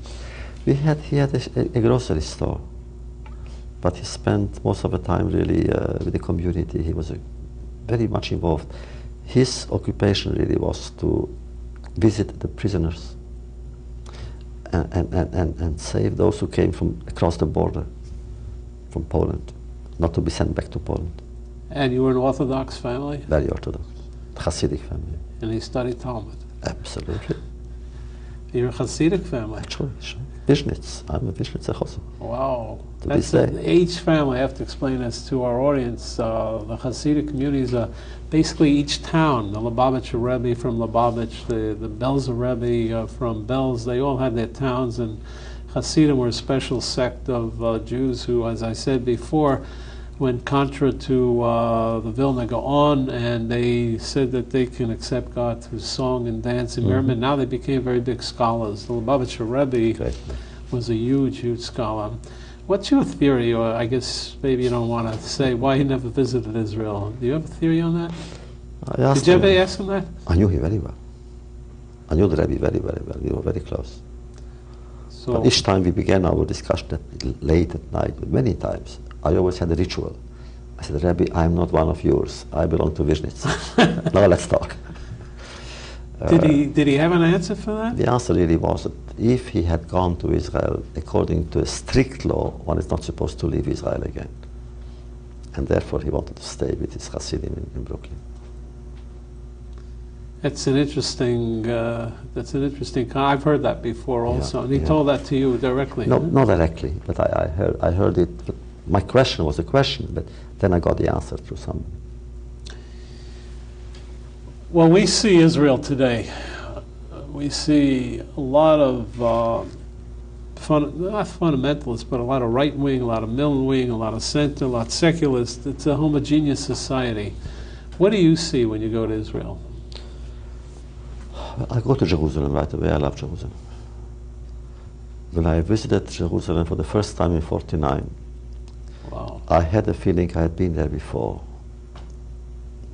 F: He had a grocery store. But he spent most of the time really with the community. He was very much involved. His occupation really was to visit the prisoners and save those who came from across the border from Poland, not to be sent back to Poland.
B: And you were an Orthodox family?
F: Very Orthodox, Hasidic family.
B: And he studied Talmud?
F: Absolutely.
B: You're a Hasidic family?
F: Sure. Vishnitz. I'm a Vishnitzer Chassid.
B: Wow.
F: To
B: That's
F: this day.
B: the H family. I have to explain this to our audience. The Hasidic communities are basically each town. The Lubavitcher Rebbe from Lubavitch, the Belzer Rebbe from Belz, they all had their towns, and Hasidim were a special sect of Jews who, as I said before, went contra to the Vilna Gaon, and they said that they can accept God through song and dance and merriment. Now they became very big scholars. The Lubavitcher Rebbe was a huge, huge scholar. What's your theory, or I guess maybe you don't want to say why he never visited Israel? Do you have a theory on that? Did you ever ask him that?
F: I knew him very well. I knew the Rebbe very, very well. We were very close.
B: So
F: but each time we began our discussion late at night, many times, I always had a ritual. I said, Rebbe, I'm not one of yours. I belong to Vishnitz. Now let's talk.
B: Did he have an answer for that?
F: The answer really was that if he had gone to Israel, according to a strict law, one is not supposed to leave Israel again. And therefore he wanted to stay with his Hasidim in Brooklyn.
B: That's an interesting. I've heard that before also, and he told that to you directly.
F: No, not directly, but I heard it. But my question was a question, but then I got the answer through some.
B: When we see Israel today, we see a lot of not fundamentalists, but a lot of right wing, a lot of middle wing, a lot of center, a lot of secularists. It's a homogeneous society. What do you see when you go to Israel?
F: I go to Jerusalem right away. I love Jerusalem. When I visited Jerusalem for the first time in '49,
B: wow.
F: I had a feeling I had been there before,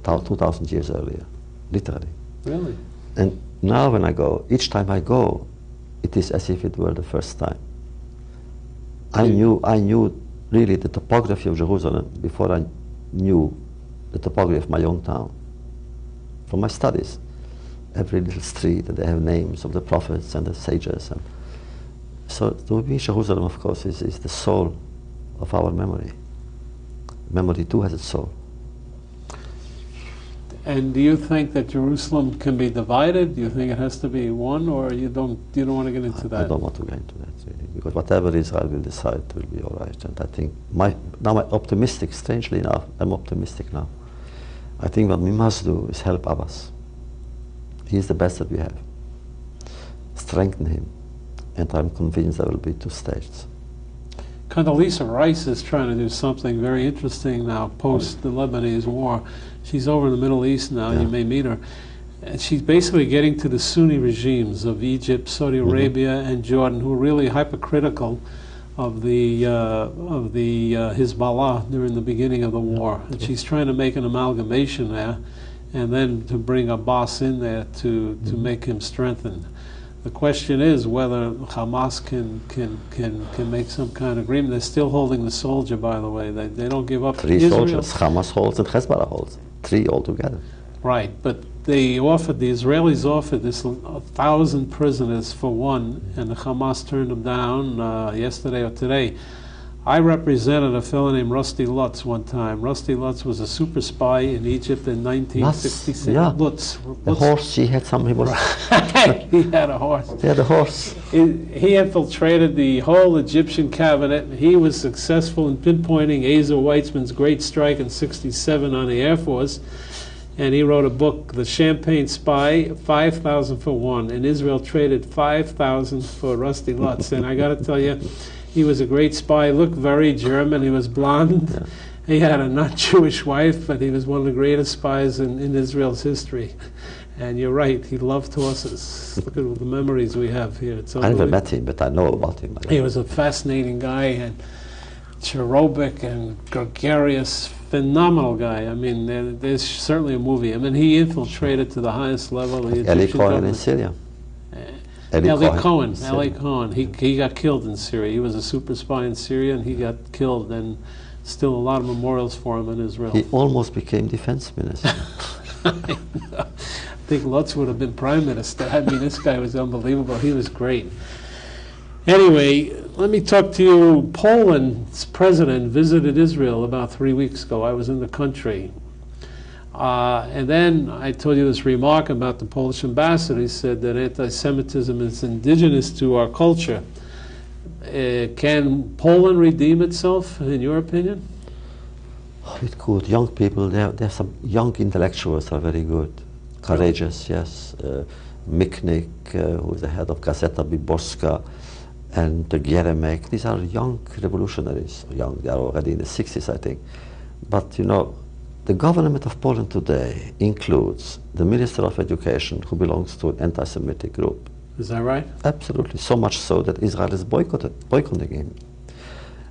F: 2,000 years earlier, literally.
B: Really?
F: And now when I go, each time I go, it is as if it were the first time. I knew really the topography of Jerusalem before I knew the topography of my own town, from my studies. Every little street, and they have names of the prophets and the sages. And So to me, Jerusalem, of course, is the soul of our memory. Memory too has its soul.
B: And do you think that Jerusalem can be divided? Do you think it has to be one, or you don't want to get into that?
F: I don't want to get into that, really, because whatever Israel will decide will be all right. And I think now I'm optimistic. Strangely enough, I'm optimistic now. I think what we must do is help Abbas. He is the best that we have. Strengthen him, and I'm convinced there will be two states.
B: Condoleezza Rice is trying to do something very interesting now, post the Lebanese war. She's over in the Middle East now.
F: Yeah.
B: You may meet her. And she's basically getting to the Sunni regimes of Egypt, Saudi Arabia, and Jordan, who are really hypocritical of the Hezbollah during the beginning of the war. And she's trying to make an amalgamation there, and then to bring Abbas in there to make him strengthened. The question is whether Hamas can make some kind of agreement. They're still holding the soldier, by the way. They don't give up.
F: Three
B: Israel.
F: soldiers, Hamas holds and Hezbollah holds. 3 altogether.
B: Right, but the Israelis offered this 1,000 prisoners for one, and the Hamas turned them down yesterday or today. I represented a fellow named Rusty Lutz one time. Rusty Lutz was a super spy in Egypt in 1966.
F: Yeah.
B: Lutz.
F: The horse, he had some, he was...
B: He had a horse.
F: He had a horse.
B: He infiltrated the whole Egyptian cabinet. He was successful in pinpointing Asa Weitzman's great strike in '67 on the Air Force. And he wrote a book, The Champagne Spy, 5,000 for one. And Israel traded 5,000 for Rusty Lutz. And I got to tell you, he was a great spy. Looked very German. He was blonde.
F: Yeah.
B: He had a not Jewish wife, but he was one of the greatest spies in Israel's history. And you're right, he loved horses. Look at the memories we have here. It's
F: I never met him, but I know about him.
B: He was a fascinating guy, and cherubic and gregarious, phenomenal guy. I mean, there's certainly a movie. I mean, he infiltrated to the highest level. The
F: Elie
B: Egyptian
F: Cohen in
B: government.
F: Syria.
B: Elie Cohen.
F: Syria.
B: Elie Cohen. He got killed in Syria. He was a super spy in Syria, and he got killed. And still a lot of memorials for him in Israel.
F: He almost became defense minister.
B: I think Lutz would have been prime minister. I mean, this guy was unbelievable. He was great. Anyway, let me talk to you. Poland's president visited Israel about 3 weeks ago. I was in the country. And then I told you this remark about the Polish ambassador. He said that anti-Semitism is indigenous to our culture. Can Poland redeem itself, in your opinion?
F: Oh, it could. Young people, there are some young intellectuals are very good. Courageous, yes. Michnik, who is the head of Gazeta Wyborcza, and Gieremek. These are young revolutionaries. Young, they are already in the 60s, I think. But, you know, the government of Poland today includes the Minister of Education, who belongs to an anti-Semitic group.
B: Is that right?
F: Absolutely. So much so that Israel is boycotting him.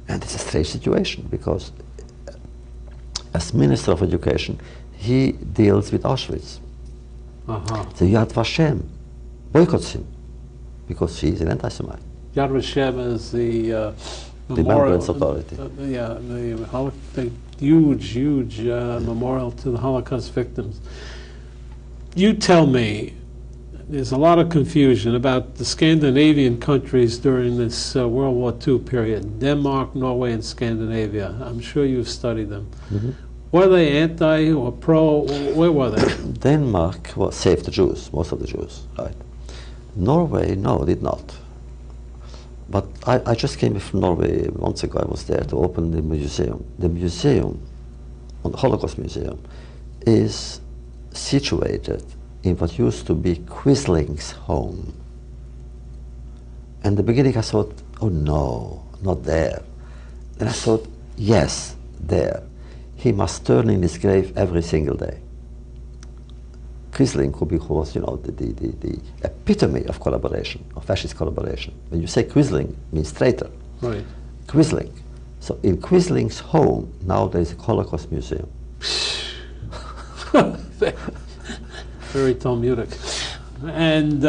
F: And it's a strange situation, because as Minister of Education, he deals with Auschwitz. The Yad Vashem boycotts him because he is an anti-Semite.
B: Yad Vashem is the
F: Remembrance Authority.
B: The huge memorial to the Holocaust victims. You tell me, there's a lot of confusion about the Scandinavian countries during this World War II period. Denmark, Norway, and Scandinavia. I'm sure you've studied them.
F: Mm-hmm.
B: Were they anti or pro? Where were they?
F: Denmark saved the Jews, most of the Jews, right? Norway, no, did not. But I just came from Norway months ago. I was there to open the museum. The museum, the Holocaust Museum, is situated in what used to be Quisling's home. And in the beginning I thought, oh no, not there. Then I thought, yes, there. He must turn in his grave every single day. Quisling, who was, you know, the epitome of collaboration, of fascist collaboration. When you say Quisling, it means traitor.
B: Right.
F: Quisling. So in Quisling's home, now there is a Holocaust Museum.
B: Very Talmudic. And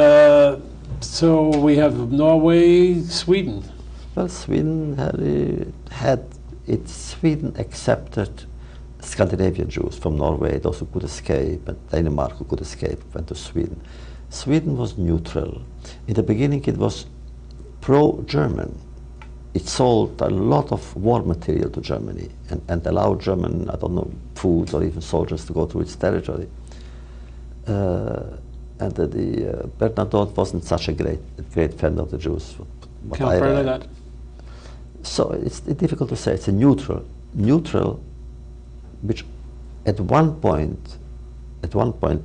B: so we have Norway, Sweden.
F: Well, Sweden Sweden accepted Scandinavian Jews from Norway, those who could escape, and Denmark who could escape, went to Sweden. Sweden was neutral. In the beginning it was pro-German. It sold a lot of war material to Germany and allowed German, I don't know, foods or even soldiers to go to its territory. And the Bernadotte wasn't such a great friend of the Jews.
B: Can't further that.
F: So it's difficult to say. It's a neutral, which at one point,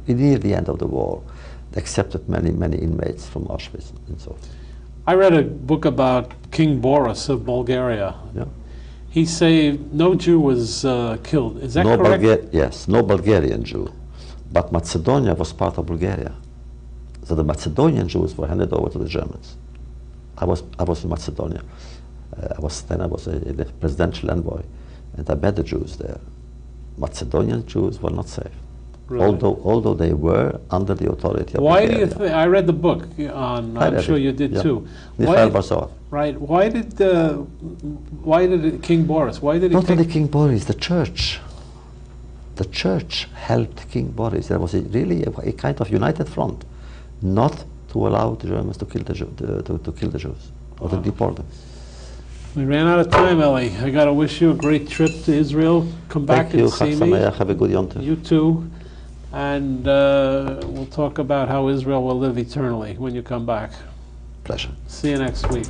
F: near the end of the war, accepted many inmates from Auschwitz and so forth.
B: I read a book about King Boris of Bulgaria.
F: Yeah.
B: He said no Jew was killed. Is that correct?
F: Yes, no Bulgarian Jew. But Macedonia was part of Bulgaria. So the Macedonian Jews were handed over to the Germans. I was in Macedonia. I was a presidential envoy, and I met the Jews there. Macedonian Jews were not safe. Really? Although they were under the authority of
B: Why
F: Bulgaria.
B: do you think? I read the book on. I'm sure you did too.
F: Mikhail Barsov.
B: Right. Why did King Boris? Why did he?
F: Not only King Boris, the church. The church helped King Boris. There was really a kind of united front, not to allow the Germans to kill the Jews or to deport them.
B: We ran out of time, Elie. I got to wish you a great trip to Israel. Come back and see me.
F: Have a good Yom Tov.
B: You too. And we'll talk about how Israel will live eternally when you come back.
F: Pleasure.
B: See you next week.